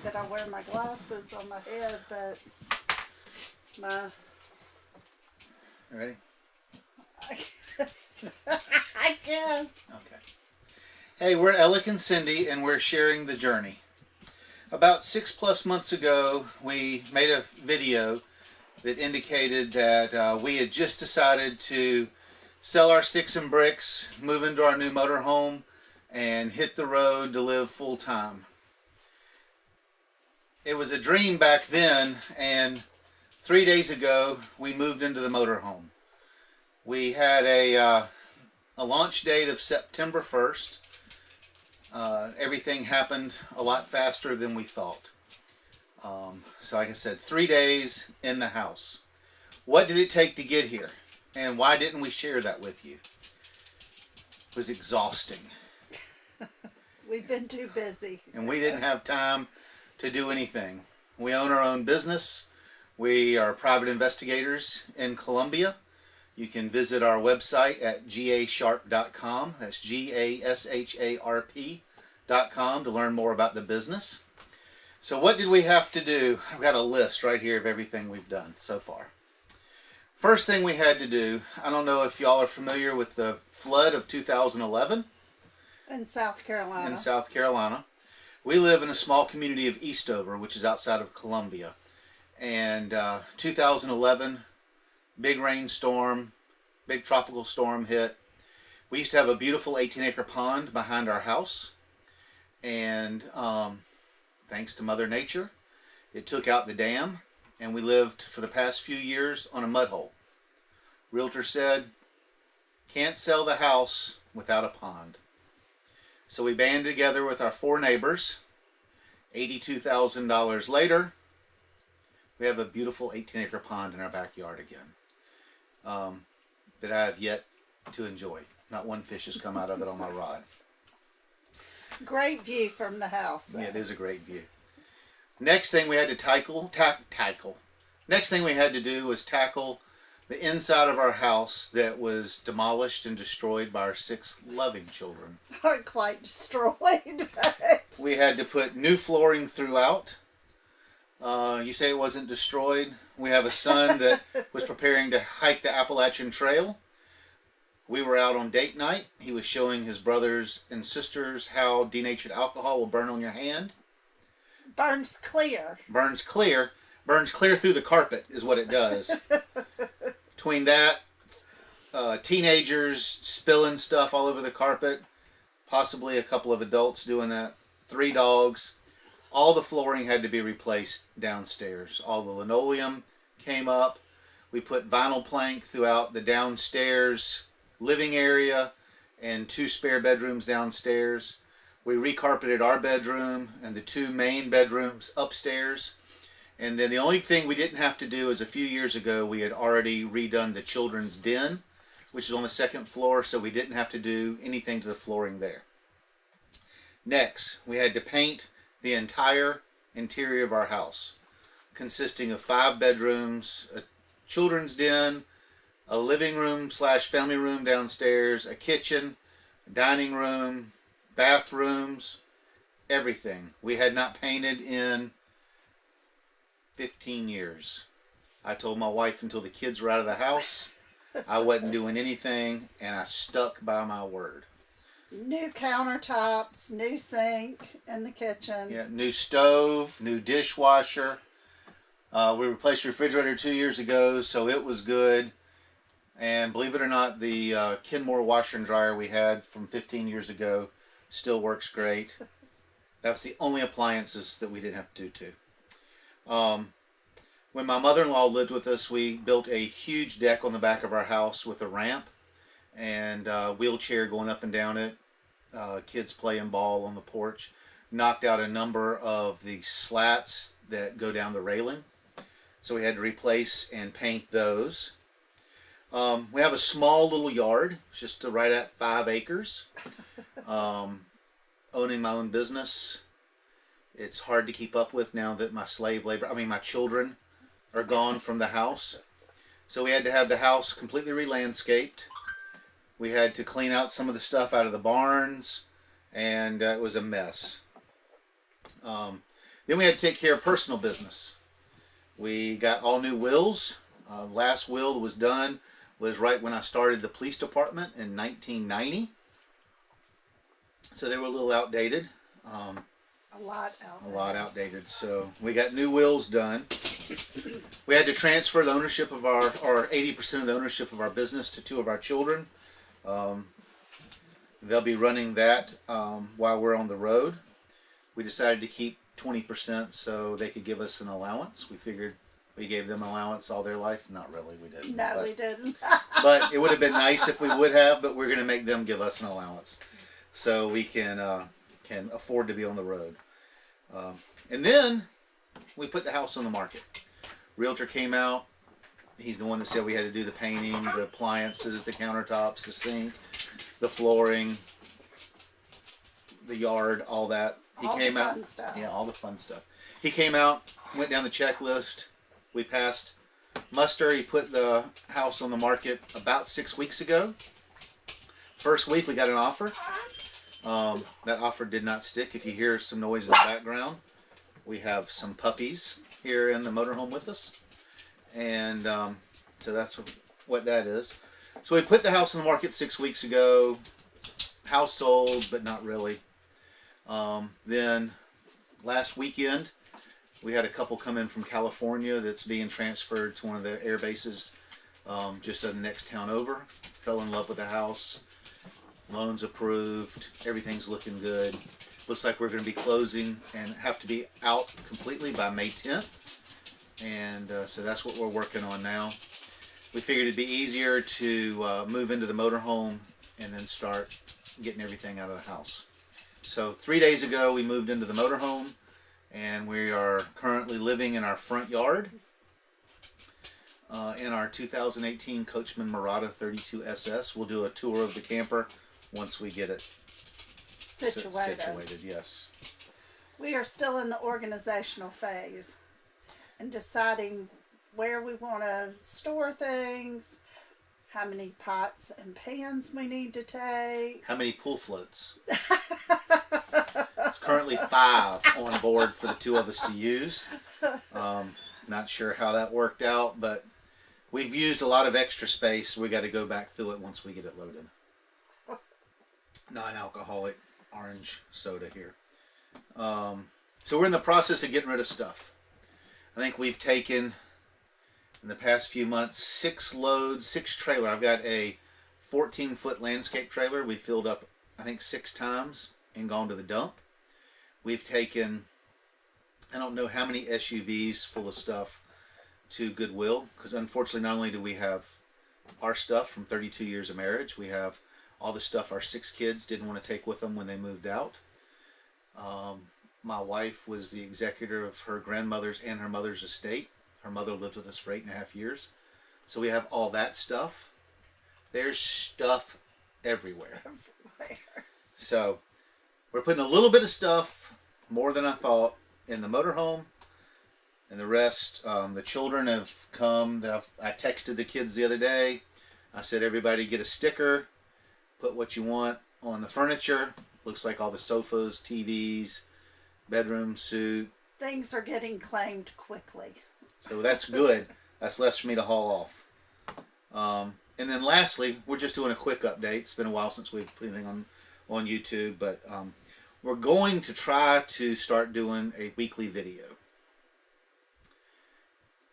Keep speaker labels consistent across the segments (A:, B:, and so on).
A: that I wear my glasses on my head, but
B: Ready?
A: I guess.
B: Okay. Hey, we're Alec and Cindy, and we're sharing the journey. About 6+ months ago, we made a video that indicated that we had just decided to sell our sticks and bricks, move into our new motorhome, and hit the road to live full time. It was a dream back then, and 3 days ago we moved into the motorhome. We had a launch date of September 1st. Everything happened a lot faster than we thought. So like I said, 3 days in the house. What did it take to get here? And why didn't we share that with you? It was exhausting.
A: We've been too busy.
B: And we didn't have time to do anything. We own our own business. We are private investigators in Colombia. You can visit our website at gasharp.com. That's GASHARP.com to learn more about the business. So what did we have to do? I've got a list right here of everything we've done so far. First thing we had to do, I don't know if y'all are familiar with the flood of 2011.
A: In South Carolina.
B: In South Carolina. We live in a small community of Eastover, which is outside of Columbia. And 2011, big rainstorm, big tropical storm hit. We used to have a beautiful 18-acre pond behind our house. And thanks to Mother Nature, it took out the dam. And we lived for the past few years on a mud hole. Realtor said, can't sell the house without a pond. So we banded together with our 4 neighbors. $82,000 later, we have a beautiful 18-acre pond in our backyard again that I have yet to enjoy. Not one fish has come out of it on my rod.
A: Great view from the house, though.
B: Yeah, it is a great view. Next thing we had to Next thing we had to do was tackle the inside of our house that was demolished and destroyed by our 6 loving children.
A: Not quite destroyed, but...
B: We had to put new flooring throughout. You say it wasn't destroyed. We have a son that was preparing to hike the Appalachian Trail. We were out on date night. He was showing his brothers and sisters how denatured alcohol will burn on your hand.
A: Burns clear.
B: Burns clear. Burns clear through the carpet is what it does. Between that, teenagers spilling stuff all over the carpet, possibly a couple of adults doing that, 3 dogs. All the flooring had to be replaced downstairs. All the linoleum came up. We put vinyl plank throughout the downstairs living area and 2 spare bedrooms downstairs. We recarpeted our bedroom and the 2 main bedrooms upstairs. And then the only thing we didn't have to do is a few years ago we had already redone the children's den, which is on the 2nd floor, so we didn't have to do anything to the flooring there. Next, we had to paint the entire interior of our house, consisting of 5 bedrooms, a children's den, a living room / family room downstairs, a kitchen, a dining room, bathrooms, everything. We had not painted in 15 years. I told my wife until the kids were out of the house, I wasn't doing anything, and I stuck by my word.
A: New countertops, new sink in the kitchen.
B: Yeah, new stove, new dishwasher. We replaced the refrigerator 2 years ago, so it was good. And believe it or not, the Kenmore washer and dryer we had from 15 years ago still works great. That was the only appliances that we didn't have to do too. When my mother-in-law lived with us, we built a huge deck on the back of our house with a ramp and a wheelchair going up and down it. Kids playing ball on the porch. Knocked out a number of the slats that go down the railing. So we had to replace and paint those. We have a small little yard, just right at 5 acres. Owning my own business, it's hard to keep up with now that my my children are gone from the house. So we had to have the house completely re-landscaped. We had to clean out some of the stuff out of the barns, and it was a mess. Then we had to take care of personal business. We got all new wheels. Last wheel that was done was right when I started the police department in 1990. So they were a little outdated.
A: A lot outdated.
B: A lot outdated. So we got new wheels done. We had to transfer the ownership of or 80% of the ownership of our business to 2 of our children. They'll be running that while we're on the road. We decided to keep 20% so they could give us an allowance. We figured we gave them allowance all their life. Not really, we didn't.
A: No, we didn't.
B: But it would have been nice if we would have, but we're going to make them give us an allowance so we can afford to be on the road. And then we put the house on the market. Realtor came out. He's the one that said we had to do the painting, the appliances, the countertops, the sink, the flooring, the yard, all that. He came out.
A: Fun stuff.
B: Yeah, all the fun stuff. He came out, went down the checklist. We passed muster. He put the house on the market about 6 weeks ago. First week we got an offer. That offer did not stick. If you hear some noise in the background, we have some puppies here in the motorhome with us. And so that's what that is. So we put the house on the market 6 weeks ago. House sold, but not really. Then last weekend, we had a couple come in from California that's being transferred to one of the air bases just in the next town over. Fell in love with the house. Loans approved. Everything's looking good. Looks like we're going to be closing and have to be out completely by May 10th. And so that's what we're working on now. We figured it'd be easier to move into the motorhome and then start getting everything out of the house. So 3 days ago we moved into the motorhome, and we are currently living in our front yard in our 2018 Coachman Murata 32 SS. We'll do a tour of the camper once we get it situated. Yes.
A: We are still in the organizational phase and deciding where we want to store things, how many pots and pans we need to take.
B: How many pool floats? It's currently 5 on board for the 2 of us to use. Not sure how that worked out, but we've used a lot of extra space. We got to go back through it once we get it loaded. Non-alcoholic orange soda here. So we're in the process of getting rid of stuff. I think we've taken, in the past few months, 6 loads, 6 trailer. I've got a 14-foot landscape trailer. We filled up, I think, 6 times and gone to the dump. We've taken, I don't know how many SUVs full of stuff to Goodwill, because unfortunately not only do we have our stuff from 32 years of marriage, we have all the stuff our 6 kids didn't want to take with them when they moved out. My wife was the executor of her grandmother's and her mother's estate. Her mother lived with us for 8.5 years. So we have all that stuff. There's stuff everywhere. So we're putting a little bit of stuff, more than I thought, in the motorhome. And the rest, the children have come. I texted the kids the other day. I said, everybody get a sticker. Put what you want on the furniture. Looks like all the sofas, TVs, bedroom suite.
A: Things are getting claimed quickly.
B: So that's good. That's less for me to haul off. And then lastly, we're just doing a quick update. It's been a while since we've put anything on YouTube, but we're going to try to start doing a weekly video.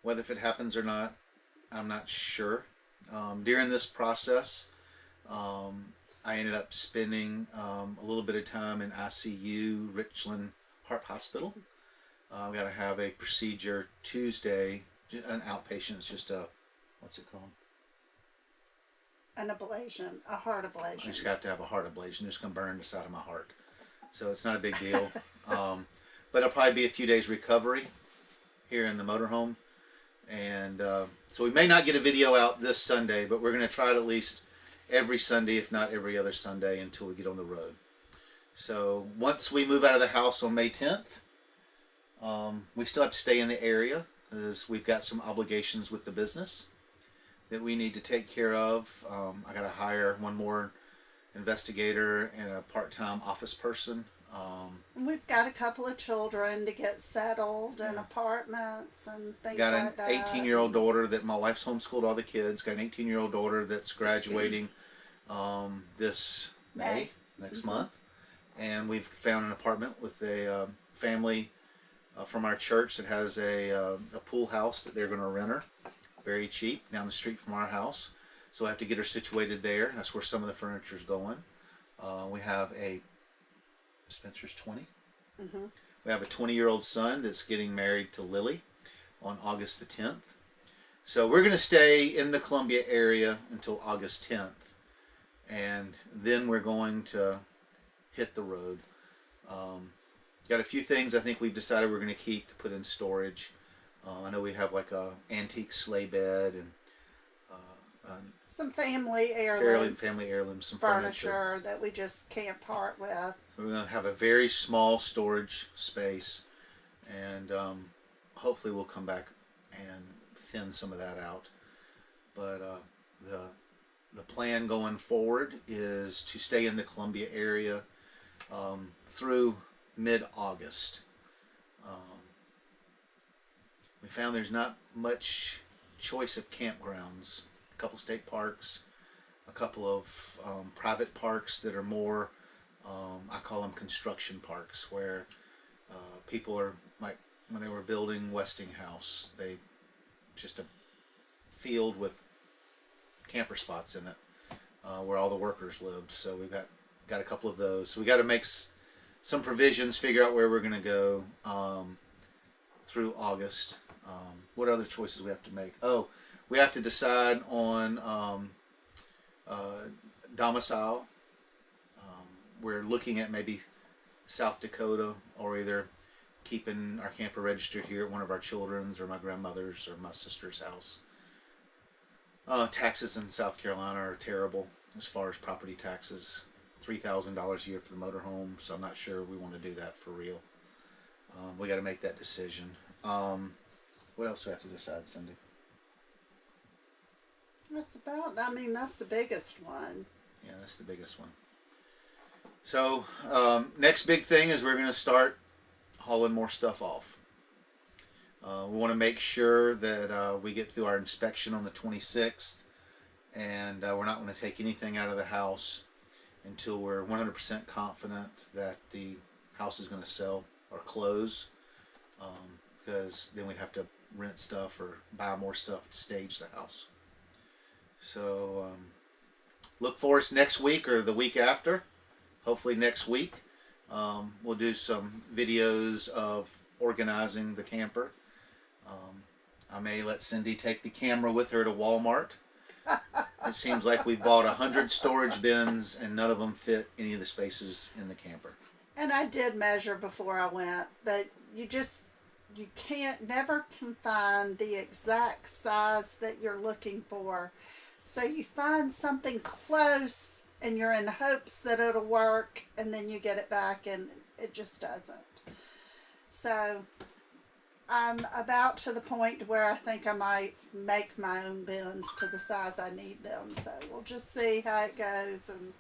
B: Whether if it happens or not, I'm not sure. During this process, I ended up spending a little bit of time in ICU, Richland Heart Hospital. I've got to have a procedure Tuesday, an outpatient. It's just a, what's it called?
A: An ablation, a heart ablation.
B: I just got to have a heart ablation. It's going to burn the side of my heart. So it's not a big deal. But it'll probably be a few days recovery here in the motorhome. And so we may not get a video out this Sunday, but we're going to try it at least every Sunday, if not every other Sunday, until we get on the road. So once we move out of the house on May 10th, we still have to stay in the area because we've got some obligations with the business that we need to take care of. I got to hire one more investigator and a part-time office person
A: We've got a couple of children to get settled in
B: Yeah.
A: apartments and things
B: Got an
A: like that.
B: 18-year-old daughter that my wife's homeschooled all the kids. Got an 18-year-old daughter that's graduating this May, next month. And we've found an apartment with a family from our church that has a pool house that they're going to rent her. Very cheap, down the street from our house. So I have to get her situated there. That's where some of the furniture is going. We have a Spencer's 20. We have a 20-year-old son that's getting married to Lily on August the 10th. So we're going to stay in the Columbia area until August 10th. And then we're going to hit the road. Got a few things I think we've decided we're going to keep to put in storage. I know we have like a antique sleigh bed and
A: some family heirloom
B: family heirlooms, some
A: furniture that we just can't part with.
B: We're going to have a very small storage space, and hopefully we'll come back and thin some of that out. But the plan going forward is to stay in the Columbia area through mid-August. We found there's not much choice of campgrounds. A couple state parks, a couple of private parks that are more, I call them construction parks, where people are, like when they were building Westinghouse, just a field with camper spots in it where all the workers lived. So we've got a couple of those. So we got to make some provisions, figure out where we're going to go through August. What other choices we have to make? Oh, we have to decide on domicile. We're looking at maybe South Dakota, or either keeping our camper registered here at one of our children's or my grandmother's or my sister's house. Taxes in South Carolina are terrible as far as property taxes. $3,000 a year for the motorhome, so I'm not sure we want to do that for real. We got to make that decision. What else do we have to decide, Cindy?
A: That's the biggest one.
B: Yeah, that's the biggest one. So, next big thing is we're going to start hauling more stuff off. We want to make sure that we get through our inspection on the 26th, and we're not going to take anything out of the house until we're 100% confident that the house is going to sell or close, because then we'd have to rent stuff or buy more stuff to stage the house. So look for us next week or the week after. Hopefully next week. We'll do some videos of organizing the camper. I may let Cindy take the camera with her to Walmart. It seems like we bought 100 storage bins and none of them fit any of the spaces in the camper.
A: And I did measure before I went, but you never can find the exact size that you're looking for. So you find something close and you're in hopes that it'll work, and then you get it back and it just doesn't. So I'm about to the point where I think I might make my own bins to the size I need them. So we'll just see how it goes and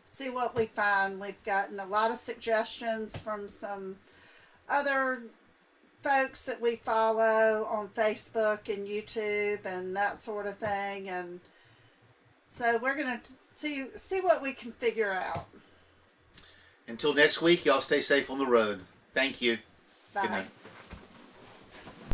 A: see what we find. We've gotten a lot of suggestions from some other folks that we follow on Facebook and YouTube and that sort of thing, and so we're going to see what we can figure out.
B: Until next week, y'all stay safe on the road. Thank you.
A: Bye.
B: Good night.